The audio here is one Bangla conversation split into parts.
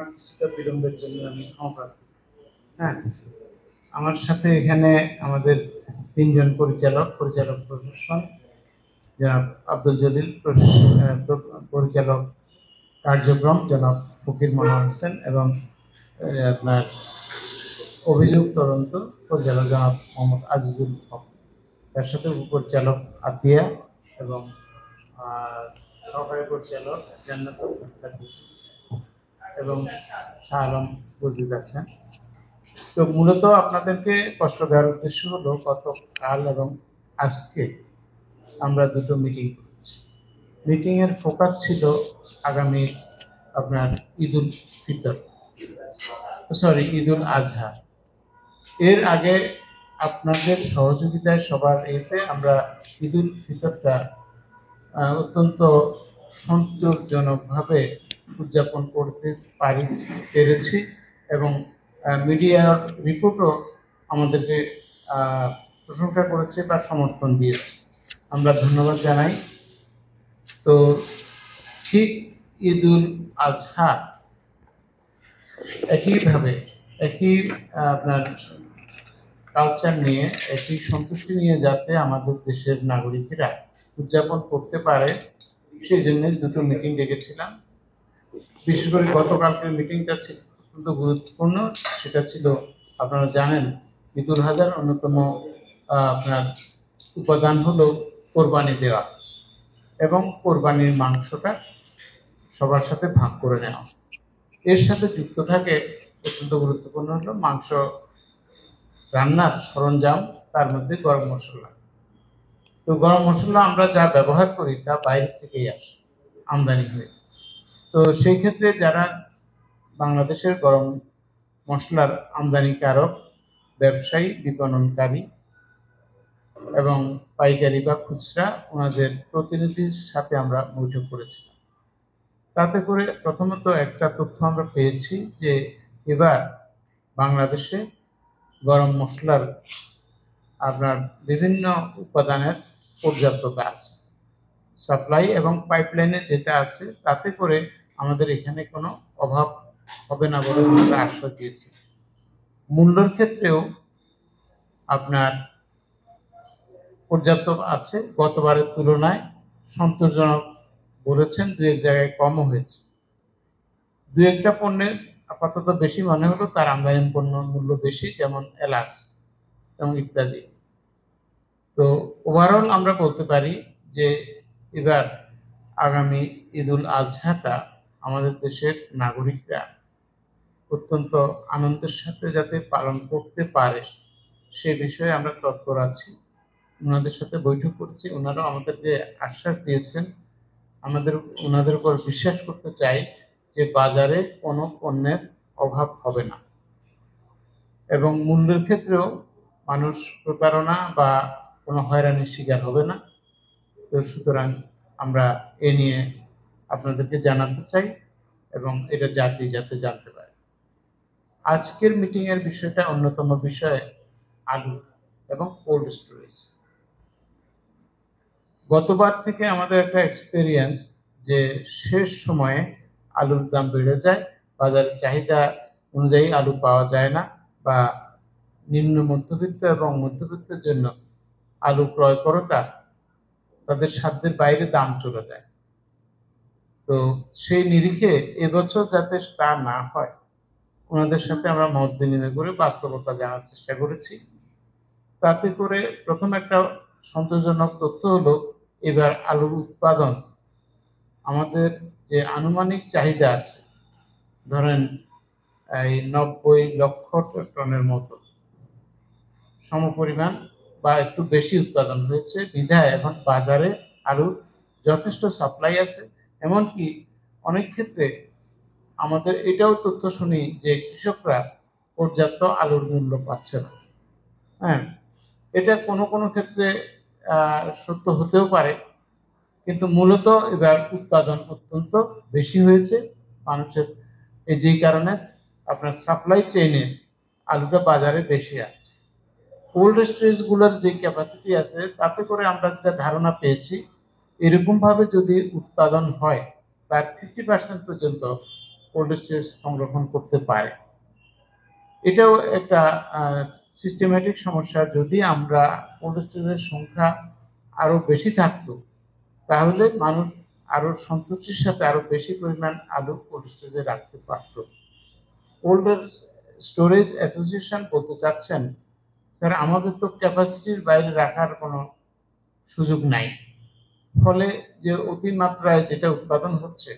কিছুটা বিলম্বের জন্য আমি ক্ষমা প্রার্থী। হ্যাঁ, আমার সাথে এখানে আমাদের তিনজন পরিচালক প্রশাসন, জনাব আব্দুল জলিল পরিচালক কার্যক্রম, জনাব ফকির মনোয়ার হোসেন এবং আপনার অভিযোগ তদন্ত পরিচালক জনাব মোহাম্মদ আজিজুল হক, তার সাথে উপপরিচালক আতিয়া এবং সহকারী পরিচালক জান্নাতুল আক্তার এবং শাহ আলম উপস্থিত আছেন। তো মূলত আপনাদেরকে কষ্ট দেওয়ার উদ্দেশ্য হলো গতকাল এবং আজকে আমরা দুটো মিটিং করেছি। মিটিংয়ের ফোকাস ছিল আগামী আপনার ঈদুল ফিতর, ঈদুল আজহা। এর আগে আপনাদের সহযোগিতায় সবার এতে আমরা ঈদুল ফিতরটা অত্যন্ত সন্তোষজনকভাবে উদযাপন করতে পেরেছি এবং মিডিয়ার রিপোর্টও আমাদেরকে প্রশংসা করেছে বা সমর্থন দিয়েছে, আমরা ধন্যবাদ জানাই। তো ঠিক ঈদুল আজহা একইভাবে একই আপনার কালচার নিয়ে, একই সন্তুষ্টি নিয়ে যাতে আমাদের দেশের নাগরিকেরা উদযাপন করতে পারে সেই জন্য দুটো মিটিং ডেকেছিলাম। বিশেষ করে গতকালকের মিটিংটা ছিল অত্যন্ত গুরুত্বপূর্ণ। সেটা ছিল, আপনারা জানেন, ঈদুল আজহার অন্যতম আপনার উপাদান হলো কোরবানি দেওয়া এবং কোরবানির মাংসটা সবার সাথে ভাগ করে নেওয়া। এর সাথে যুক্ত থাকে অত্যন্ত গুরুত্বপূর্ণ হলো মাংস রান্নার সরঞ্জাম, তার মধ্যে গরম মশলা। তো গরম মশলা আমরা যা ব্যবহার করি তা বাইরে থেকেই আসে, আমদানি হয়ে। তো সেই ক্ষেত্রে যারা বাংলাদেশের গরম মশলার আমদানিকারক, ব্যবসায়ী, বিপণনকারী এবং পাইকারি বা খুচরা, ওনাদের প্রতিনিধির সাথে আমরা বৈঠক করেছিলাম। তাতে করে প্রথমত একটা তথ্য আমরা পেয়েছি যে এবার বাংলাদেশে গরম মশলার আপনার বিভিন্ন উপাদানের পর্যাপ্ততা আছে, সাপ্লাই এবং পাইপলাইনে যেটা আছে তাতে করে আমাদের এখানে কোনো অভাব হবে না বলে আমরা আশ্বাস দিয়েছি। মূল্যের ক্ষেত্রেও আপনার পর্যাপ্ত আছে, গতবারের তুলনায় সন্তোষজনক বলেছেন, দু এক জায়গায় কমও হয়েছে। দু একটা পণ্যের আপাতত বেশি মনে হলো, তার আমদানি পণ্য মূল্য বেশি, যেমন এলাচ এবং ইত্যাদি। তো ওভারঅল আমরা বলতে পারি যে এবার আগামী ঈদুল আজহাটা আমাদের দেশের নাগরিকরা অত্যন্ত আনন্দের সাথে যাতে পালন করতে পারে সে বিষয়ে আমরা তৎপর আছি। ওনাদের সাথে বৈঠক করেছি, ওনারাও আমাদেরকে আশ্বাস দিয়েছেন। ওনাদের উপর বিশ্বাস করতে চাই যে বাজারে কোনো পণ্যের অভাব হবে না এবং মূল্যের ক্ষেত্রেও মানুষ প্রতারণা বা কোনো হয়রানির শিকার হবে না। তো সুতরাং আমরা এ নিয়ে আপনাদেরকে জানাতে চাই এবং এটা জাতি যাতে জানতে পারে। আজকের মিটিং এর বিষয়টা অন্যতম বিষয় আলু এবং কোল্ড স্টোরেজ। গতবার থেকে আমাদের একটা এক্সপেরিয়েন্স যে শেষ সময়ে আলুর দাম বেড়ে যায়, বাজারের চাহিদা অনুযায়ী আলু পাওয়া যায় না, বা নিম্ন মধ্যবিত্ত এবং মধ্যবিত্তের জন্য আলু ক্রয় করাটা তাদের সাধ্যের বাইরে দাম চলে যায়। তো সেই নিরিখে এবছর যাতে তা না হয়, ওনাদের সাথে আমরা মত বিনিময় করে বাস্তবতা জানার চেষ্টা করেছি। তাতে করে প্রথম একটা সন্তোষজনক তথ্য হলো, এবার আলুর উৎপাদন আমাদের যে আনুমানিক চাহিদা আছে, ধরেন এই 90 লক্ষ টনের মতো সমপরিমাণ বা একটু বেশি উৎপাদন হয়েছে, বিধায় এখন বাজারে আলুর যথেষ্ট সাপ্লাই আছে। এমনকি অনেক ক্ষেত্রে আমাদের এটাও তথ্য শুনি যে কৃষকরা পর্যাপ্ত আলুর মূল্য পাচ্ছে না। হ্যাঁ, এটা কোনো কোনো ক্ষেত্রে সত্য হতেও পারে, কিন্তু মূলত এবার উৎপাদন অত্যন্ত বেশি হয়েছে মানুষের, যেই কারণে আপনার সাপ্লাই চেইনে আলুটা বাজারে বেশি আছে। কোল্ড স্টোরেজগুলোর যে ক্যাপাসিটি আছে, তাতে করে আমরা যেটা ধারণা পেয়েছি, এরকমভাবে যদি উৎপাদন হয় তার 50% পর্যন্ত কোল্ড স্টোরেজ সংরক্ষণ করতে পারে। এটাও একটা সিস্টেমেটিক সমস্যা। যদি আমরা কোল্ড স্টোরেজের সংখ্যা আরো বেশি থাকতো, তাহলে মানুষ আরো সন্তুষ্টির সাথে আরো বেশি পরিমাণ আলু কোল্ড স্টোরেজে রাখতে পারত। কোল্ড স্টোরেজ অ্যাসোসিয়েশন বলতে চাচ্ছেন, স্যার আমাদের তো ক্যাপাসিটির বাইরে রাখার কোনো সুযোগ নাই, ফলে যে অতিমাত্রায় যেটা উৎপাদন হচ্ছে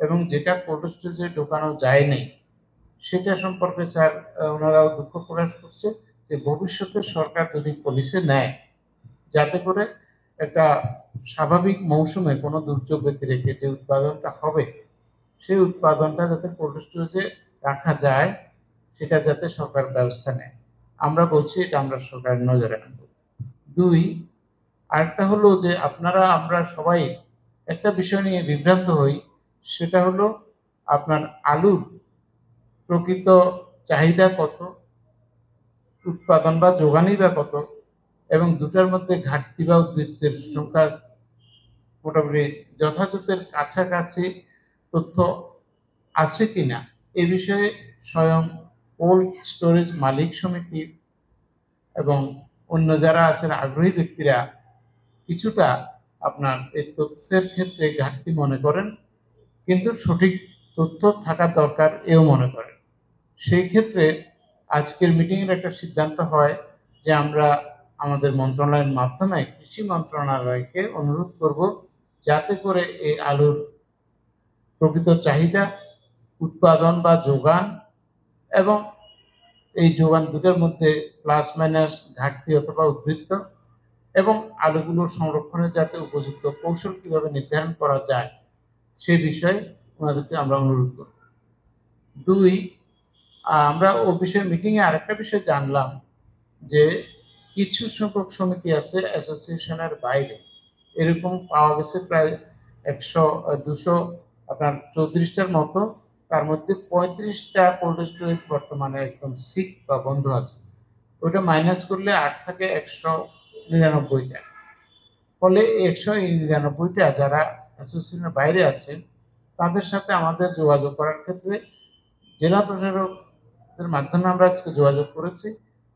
এবং যেটা কোল্ড স্টোরেজে ঢোকানো যায় নাই, সেটা সম্পর্কে স্যার ওনারাও দুঃখ প্রকাশ করছে যে ভবিষ্যতে সরকার যদি পলিসি নেয়, যাতে করে একটা স্বাভাবিক মৌসুমে কোনো দুর্যোগ ব্যতিরেকে যে উৎপাদনটা হবে, সেই উৎপাদনটা যাতে কোল্ড স্টোরেজে রাখা যায়, সেটা যাতে সরকার ব্যবস্থা নেয়। আমরা বলছি এটা আমরা সরকারের নজরে আনবো। দুই, আরেকটা হলো যে আমরা সবাই একটা বিষয় নিয়ে বিভ্রান্ত হই, সেটা হলো আপনার আলুর প্রকৃত চাহিদা কত, উৎপাদন বা যোগানই বা কত, এবং দুটার মধ্যে ঘাটতি বা উদ্বৃত্তের সংখ্যা মোটামুটি যথাযথের কাছাকাছি তথ্য আছে কিনা এ বিষয়ে স্বয়ং কোল্ড স্টোরেজ মালিক সমিতি এবং অন্য যারা আছেন আগ্রহী ব্যক্তিরা কিছুটা আপনার এই তথ্যের ক্ষেত্রে ঘাটতি মনে করেন, কিন্তু সঠিক তথ্য থাকা দরকার এও মনে করেন। সেই ক্ষেত্রে আজকের মিটিংয়ের একটা সিদ্ধান্ত হয় যে আমরা আমাদের মন্ত্রণালয়ের মাধ্যমে কৃষি মন্ত্রণালয়কে অনুরোধ করব, যাতে করে এই আলুর প্রকৃত চাহিদা, উৎপাদন বা যোগান এবং এই যোগান দুটোর মধ্যে প্লাস মাইনাস ঘাটতি অথবা উদ্বৃত্ত এবং আলুগুলোর সংরক্ষণের যাতে উপযুক্ত কৌশল কিভাবে নির্ধারণ করা যায়, সে বিষয়ে ওনাদেরকে আমরা অনুরোধ করব। দুই, আমরা ও বিষয়ে মিটিংয়ে আরেকটা বিষয় জানলাম যে কিছু সংখ্যক সমিতি আছে অ্যাসোসিয়েশনের বাইরে, এরকম পাওয়া গেছে প্রায় 200 আপনার 34টার মতো। তার মধ্যে 35টা কোল্ড স্টোরেজ বর্তমানে একদম সিক বা বন্ধ আছে। ওইটা মাইনাস করলে 8 থাকে 199টা। ফলে 199টা যারা অ্যাসোসিয়েশনের বাইরে আছেন, তাদের সাথে আমাদের যোগাযোগ করার ক্ষেত্রে জেলা প্রশাসকের মাধ্যমে আমরা আজকে যোগাযোগ করেছি।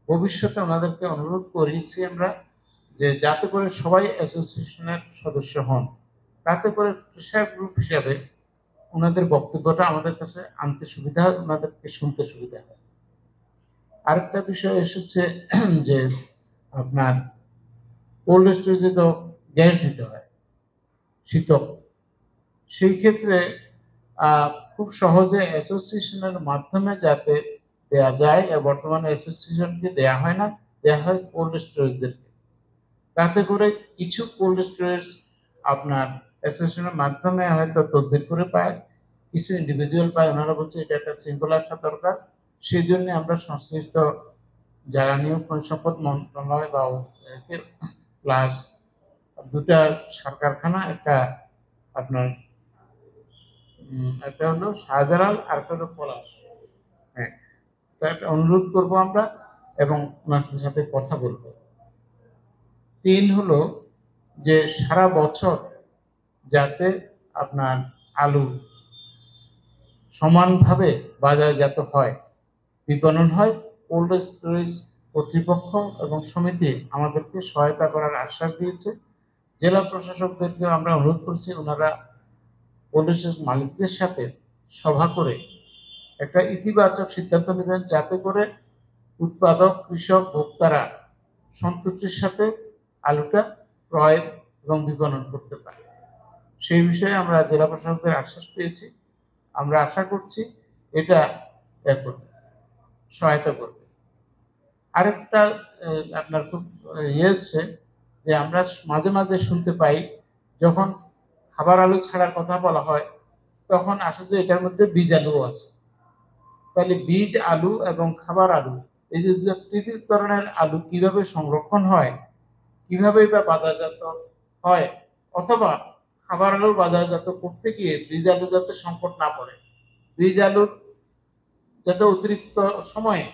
ভবিষ্যতে ওনাদেরকে অনুরোধ করেছি আমরা যে যাতে করে সবাই অ্যাসোসিয়েশনের সদস্য হন, তাতে করে প্রেশার গ্রুপ হিসাবে ওনাদের বক্তব্যটা আমাদের কাছে আনতে সুবিধা হয়, ওনাদেরকে শুনতে সুবিধা হয়। আরেকটা বিষয় এসেছে যে আপনার কোল্ড স্টোরেজে তো গ্যাস দিতে হয় শীতল, সেই ক্ষেত্রে খুব সহজে অ্যাসোসিয়েশনের মাধ্যমে যাতে দেয়া যায়, বর্তমানে অ্যাসোসিয়েশনকে দেয়া হয় না, দেয়া হয় কোল্ড স্টোরেজদেরকে। তাতে করে কিছু কোল্ড স্টোরেজ আপনার অ্যাসোসিয়েশনের মাধ্যমে হয়তো তদবির করে পায়, কিছু ইন্ডিভিজুয়াল পায়। ওনারা বলছে এটা একটা শৃঙ্খলা আসা দরকার। সেই জন্য আমরা সংশ্লিষ্ট জ্বালানি ও খনিজ সম্পদ মন্ত্রণালয় বা প্লাস দুটা সার কারখানা, একটা আপনার একটা হলো শাহজালাল আর একটা হলো পলাশ, হ্যাঁ, একটা অনুরোধ করবো আমরা এবং ওনাদের সাথে কথা বলবো। তিন হলো যে সারা বছর যাতে আপনার আলু সমানভাবে বাজারজাত হয়, বিপণন হয়, কোল্ড স্টোরেজ কর্তৃপক্ষ এবং সমিতি আমাদেরকে সহায়তা করার আশ্বাস দিয়েছে। জেলা প্রশাসকদেরকে আমরা অনুরোধ করছি ওনারা কোল্ড স্টোরেজ মালিকদের সাথে সভা করে একটা ইতিবাচক সিদ্ধান্ত নেবেন, যাতে করে উৎপাদক, কৃষক, ভোক্তারা সন্তুষ্টির সাথে আলুটা ক্রয় এবং বিপণন করতে পারে। সেই বিষয়ে আমরা জেলা প্রশাসকের আশ্বাস পেয়েছি। আমরা আশা করছি এটা এখন সহায়তা করবে। আরেকটা আপনার খুব হচ্ছে যে আমরা মাঝে মাঝে শুনতে পাই যখন খাবার আলু ছাড়ার কথা বলা হয়, তখন আসে যে এটার মধ্যে বীজ আলুও আছে। তাহলে বীজ আলু এবং খাবার আলু, এই যে তৃতীয় ধরনের আলু কিভাবে সংরক্ষণ হয়, কিভাবে বা বাজারজাত হয়, অথবা খাবার আলু বাজারজাত করতে গিয়ে বীজ আলু যাতে সংকট না পড়ে, বীজ আলুর যাতে অতিরিক্ত সময়ে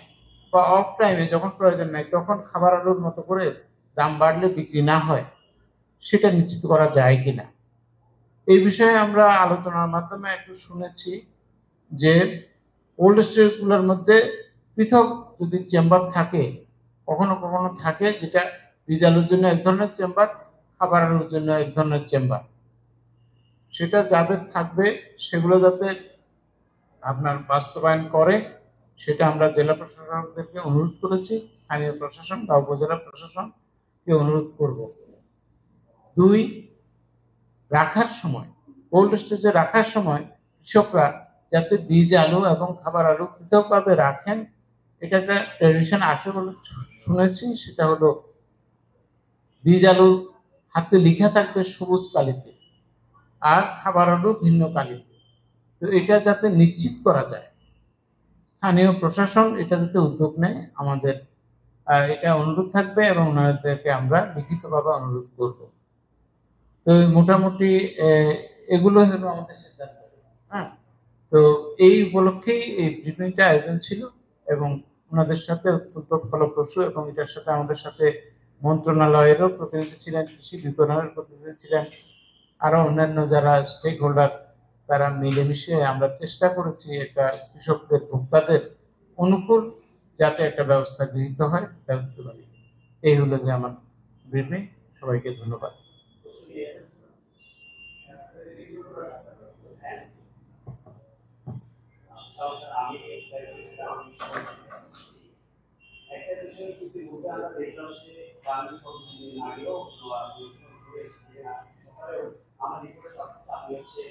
বা অফ টাইমে যখন প্রয়োজন নাই তখন খাবার আলুর মতো করে দাম বাড়লে বিক্রি না হয়, সেটা নিশ্চিত করা যায় কিনা এই বিষয়ে আমরা আলোচনার মাধ্যমে একটু শুনেছি যে কোল্ড স্টোরেজগুলোর মধ্যে পৃথক যদি চেম্বার থাকে, কখনো কখনো থাকে যেটা বীজ আলুর জন্য এক ধরনের চেম্বার, খাবার আলুর জন্য এক ধরনের চেম্বার, সেটা যাদের থাকবে সেগুলো যাতে আপনার বাস্তবায়ন করে সেটা আমরা জেলা প্রশাসকদেরকে অনুরোধ করেছি, স্থানীয় প্রশাসন বা উপজেলা প্রশাসনকে অনুরোধ করব। 2, রাখার সময়, কোল্ড স্টোরেজে রাখার সময় কৃষকরা যাতে বীজ আলু এবং খাবার আলু পৃথকভাবে রাখেন। এটা একটা ট্রেডিশন আছে বলে শুনেছি, সেটা হলো বীজ আলু হাতে লেখা থাকবে সবুজ কালিতে আর খাবার আলু ভিন্ন কালিতে। তো এটা যাতে নিশ্চিত করা যায়, স্থানীয় প্রশাসন এটা যাতে উদ্যোগ নেয়, আমাদের এটা অনুরোধ থাকবে এবং ওনাদেরকে আমরা লিখিতভাবে অনুরোধ করব। তো মোটামুটি এগুলো হলো আমাদের সিদ্ধান্ত। হ্যাঁ, তো এই উপলক্ষেই এই ব্রিফিংটা আয়োজন ছিল এবং ওনাদের সাথে অত্যন্ত ফলপ্রসূ, এবং এটার সাথে আমাদের সাথে মন্ত্রণালয়েরও প্রতিনিধি ছিলেন, কৃষি বিপণনের প্রতিনিধি ছিলেন, আরো অন্যান্য যারা স্টেক হোল্ডার, তারা মিলেমিশে আমরা চেষ্টা করেছি এটা কৃষকদের ভোক্তাদের অনুকূল যাতে একটা ব্যবস্থা গৃহীত হয় ব্যবস্থা পারি। এই হলো যে আমার ব্রিফিং। সবাইকে ধন্যবাদ। একটা বিষয় ইতিমধ্যে আমরা দেখলাম যে বাংলাদেশ সরকারের আগেও সকালেও আমাদের রিপোর্টে আমি হচ্ছে